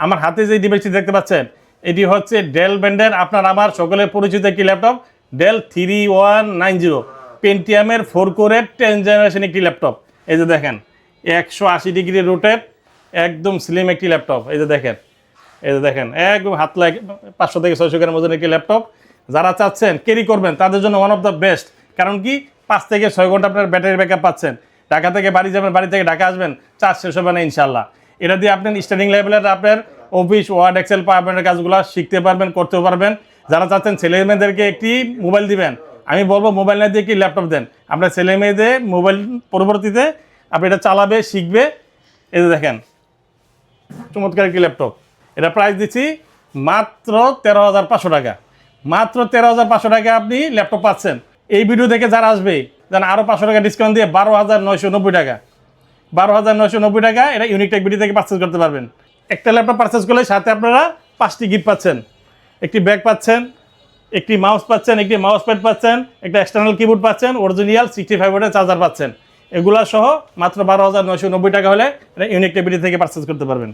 আমার হাতে যে ডিভাইসটি দেখতে পাচ্ছেন এটি হচ্ছে ডেল ব্র্যান্ডের আপনার আমার সকলের পরিচিত একটি ল্যাপটপ ডেল 3190 পেন্টিয়ামের 4 কোরের 10 জেনারেশন একটি ল্যাপটপ। এই যে দেখেন 180 ডিগ্রি রোটেট একদম স্লিম একটি ল্যাপটপ। এই যে দেখেন একদম হাত লাগে 500 থেকে 600 গ্রাম ওজনের একটি ল্যাপটপ। যারা চাচ্ছেন ক্যারি করবেন তাদের জন্য ওয়ান অফ দ্য বেস্ট, কারণ কি 5 থেকে 6 ঘন্টা আপনার ব্যাটারি ব্যাকআপ পাচ্ছেন। ঢাকা থেকে বাড়ি যাবেন, বাড়ি থেকে ঢাকা আসবেন, চার্জ শেষ হবে না ইনশাল্লাহ। এটা দিয়ে আপনি স্টার্টিং লেভেলের আপনার অফিস ওয়ার্ড এক্সেল পাওয়ার কাজগুলো শিখতে পারবেন, করতেও পারবেন। যারা চাচ্ছেন ছেলে মেয়েদেরকে একটি মোবাইল দিবেন, আমি বলবো মোবাইল না দিয়ে একটি ল্যাপটপ দেন। আপনার ছেলে মেয়েদের মোবাইল পরবর্তীতে আপনি এটা চালাবে, শিখবে। এই যে দেখেন চমৎকার একটি ল্যাপটপ। এটা প্রাইস দিচ্ছি মাত্র 13,500 টাকা। মাত্র 13,500 টাকা আপনি ল্যাপটপ পাচ্ছেন। এই ভিডিও দেখে যারা আসবে যেন আরও 500 টাকা ডিসকাউন্ট দিয়ে 12,990 টাকা, 12,990 টাকা এটা ইউনিকটেক বিডি থেকে পারচেস করতে পারবেন। একটা ল্যাপটপ পারচেস করলে সাথে আপনারা 5টি গিফট পাচ্ছেন। একটি ব্যাগ পাচ্ছেন, একটি মাউস পাচ্ছেন, একটি মাউস প্যাড পাচ্ছেন, একটা এক্সটার্নাল কিবোর্ড পাচ্ছেন, অরিজিনাল 65 ওয়াটের চার্জার পাচ্ছেন। এগুলা সহ মাত্র 12,990 টাকা হলে এটা ইউনিকটেক বিডি থেকে পারচেস করতে পারবেন।